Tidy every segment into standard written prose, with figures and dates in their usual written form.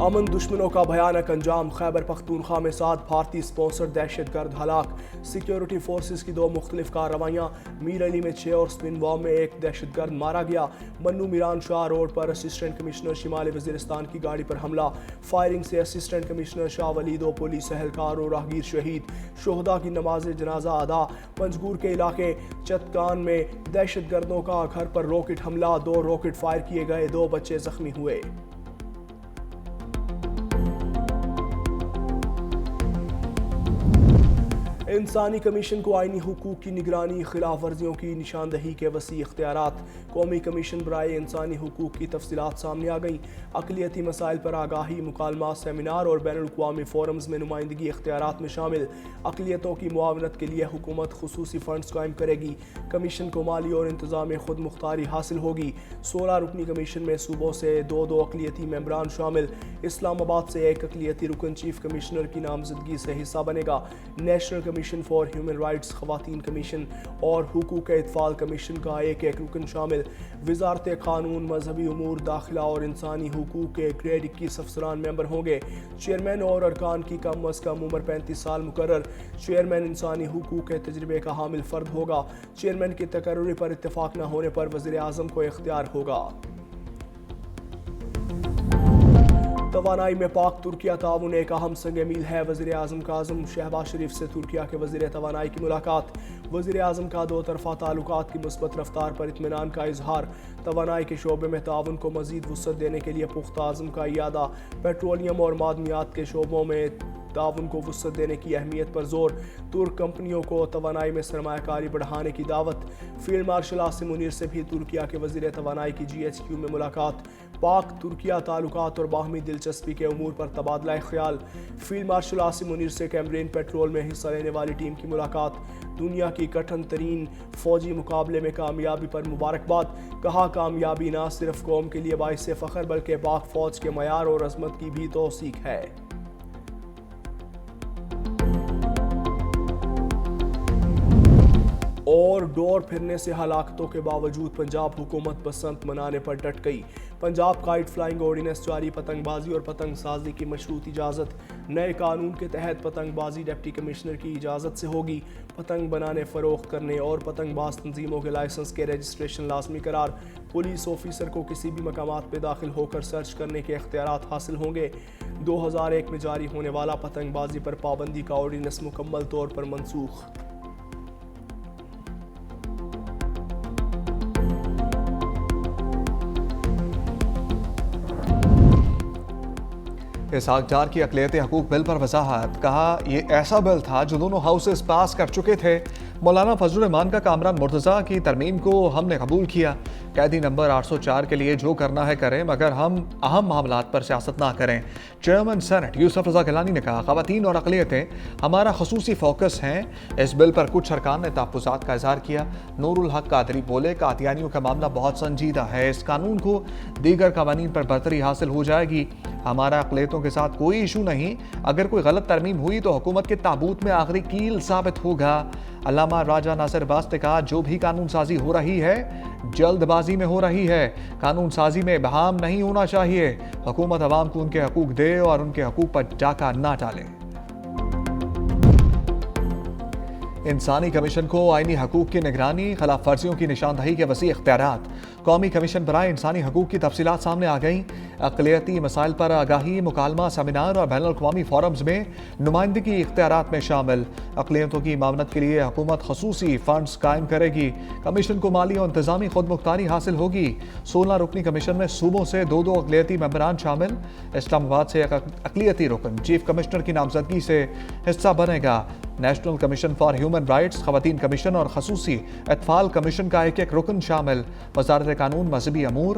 امن دشمنوں کا بھیانک انجام، خیبر پختونخوا میں 7 بھارتی اسپانسر دہشت گرد ہلاک، سیکیورٹی فورسز کی 2 مختلف کارروائیاں، میر علی میں 6 اور سپن وام میں 1 دہشت گرد مارا گیا، منو میران شاہ روڈ پر اسسٹنٹ کمشنر شمالی وزیرستان کی گاڑی پر حملہ، فائرنگ سے assistant commissioner Shah Wali 2 police اہلکار اور راہگیر شہید، شہداء کی نماز جنازہ ادا، پنجگور کے علاقے چتکان میں دہشت گردوں کا گھر پر راکٹ حملہ، 2 راکٹ فائر کیے گئے، 2 بچے زخمی ہوئے۔ انسانی کمیشن کو آئینی حقوق کی نگرانی، خلاف ورزیوں کی نشاندہی کے وسیع اختیارات، قومی کمیشن برائے انسانی حقوق کی تفصیلات سامنے آ گئیں، اقلیتی مسائل پر آگاہی، مکالمات، سیمینار اور بین الاقوامی فورمز میں نمائندگی اختیارات میں شامل، اقلیتوں کی معاونت کے لیے حکومت خصوصی فنڈز قائم کرے گی، کمیشن کو مالی اور انتظامی خود مختاری حاصل ہوگی، 16 رکنی کمیشن میں صوبوں سے 2 اقلیتی ممبران شامل، اسلام آباد سے 1 اقلیتی رکن چیف کمشنر کی نامزدگی سے حصہ بنے گا، national commission for human rights, خواتین کمیشن اور حقوق اطفال کمیشن کا 1 رکن شامل، وزارت قانون، مذہبی امور، داخلہ اور انسانی حقوق کے گریڈ 21 افسران ممبر ہوں گے، چیئرمین اور ارکان کی کم از کم عمر 35 سال مقرر، چیئرمین انسانی حقوق کے تجربے کا حامل فرد ہوگا، چیئرمین کی تقرری پر اتفاق نہ ہونے پر وزیر اعظم کو اختیار ہوگا۔ توانائی میں پاک ترکیہ تعاون ایک اہم سنگ میل ہے، وزیر اعظم کاظم شہباز شریف سے ترکیہ کے وزیر توانائی کی ملاقات، وزیر اعظم کا 2 طرفہ تعلقات کی مثبت رفتار پر اطمینان کا اظہار، توانائی کے شعبے میں تعاون کو مزید وسعت دینے کے لیے پختہ عزم کا اعادہ، پیٹرولیم اور معدنیات کے شعبوں میں تعاون کو وسعت دینے کی اہمیت پر زور، ترک کمپنیوں کو توانائی میں سرمایہ کاری بڑھانے کی دعوت، فیلڈ مارشل عاصم منیر سے بھی ترکیہ کے وزیر توانائی کی GHQ میں ملاقات، پاک ترکیہ تعلقات اور باہمی دلچسپی کے امور پر تبادلہ خیال، فیلڈ مارشل عاصم منیر سے کیمرین پیٹرول میں حصہ لینے والی ٹیم کی ملاقات، دنیا کی کٹھن ترین فوجی مقابلے میں کامیابی پر مبارکباد، کہا کامیابی نہ صرف قوم کے لیے باعث فخر بلکہ پاک فوج کے معیار اور عظمت کی بھی توثیق ہے۔ اور ڈور پھرنے سے ہلاکتوں کے باوجود پنجاب حکومت بسنت منانے پر ڈٹ گئی، پنجاب کائٹ فلائنگ آرڈیننس جاری، پتنگ بازی اور پتنگ سازی کی مشروط اجازت، نئے قانون کے تحت پتنگ بازی ڈپٹی کمشنر کی اجازت سے ہوگی، پتنگ بنانے، فروخت کرنے اور پتنگ باز تنظیموں کے لائسنس کے رجسٹریشن لازمی قرار، پولیس آفیسر کو کسی بھی مقامات پہ داخل ہو کر سرچ کرنے کے اختیارات حاصل ہوں گے، 2001 میں جاری ہونے والا پتنگ بازی پر پابندی کا آرڈیننس مکمل طور پر منسوخ۔ اسحاق ڈار کی اقلیتی حقوق بل پر وضاحت، کہا یہ ایسا بل تھا جو دونوں ہاؤسز پاس کر چکے تھے، مولانا فضل الرحمان کا کامران مرتضیٰ کی ترمیم کو ہم نے قبول کیا، قیدی نمبر 804 کے لیے جو کرنا ہے کریں مگر ہم اہم معاملات پر سیاست نہ کریں۔ چیئرمین سینٹ یوسف رضا گیلانی نے کہا خواتین اور اقلیتیں ہمارا خصوصی فوکس ہیں، اس بل پر کچھ ارکان نے تحفظات کا اظہار کیا۔ نور الحق قادری بولے قادیانیوں کا معاملہ بہت سنجیدہ ہے، اس قانون کو دیگر قوانین پر برتری حاصل ہو جائے گی، ہمارا اقلیتوں کے ساتھ کوئی ایشو نہیں، اگر کوئی غلط ترمیم ہوئی تو حکومت کے تابوت میں آخری کیل ثابت ہوگا۔ علامہ راجہ ناصر عباس نے کہا جو بھی قانون سازی ہو رہی ہے جلد بازی میں ہو رہی ہے، قانون سازی میں ابہام نہیں ہونا چاہیے، حکومت عوام کو ان کے حقوق دے اور ان کے حقوق پر ڈاکہ نہ ڈالے۔ انسانی کمیشن کو آئینی حقوق کی نگرانی، خلاف ورزیوں کی نشاندہی کے وسیع اختیارات، قومی کمیشن برائے انسانی حقوق کی تفصیلات سامنے آ گئیں، اقلیتی مسائل پر آگاہی، مکالمہ، سیمینار اور بین الاقوامی فورمز میں نمائندگی اختیارات میں شامل، اقلیتوں کی معاونت کے لیے حکومت خصوصی فنڈز قائم کرے گی، کمیشن کو مالی اور انتظامی خود مختاری حاصل ہوگی، 16 رکنی کمیشن میں صوبوں سے 2 اقلیتی ممبران شامل، اسلام آباد سے 1 اقلیتی رکن چیف کمشنر کی نامزدگی سے حصہ بنے گا، national commission for human rights, خواتین کمیشن اور خصوصی اطفال کمیشن کا 1 رکن شامل، وزارت قانون، مذہبی امور،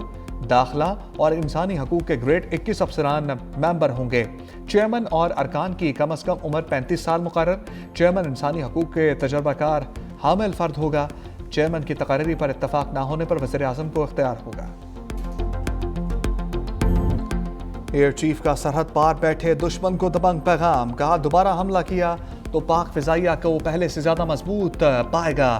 داخلہ اور انسانی حقوق کے گریڈ 21 افسران ممبر ہوں گے، چیئرمین اور ارکان کی کم از کم عمر 35 سال مقرر، چیئرمین انسانی حقوق کے تجربہ کار حامل فرد ہوگا، چیئرمین کی تقرری پر اتفاق نہ ہونے پر وزیر اعظم کو اختیار ہوگا۔ ایئر چیف کا سرحد پار بیٹھے دشمن کو دبنگ پیغام، کہا دوبارہ حملہ کیا تو پاک فضائیہ کو پہلے سے زیادہ مضبوط پائے گا،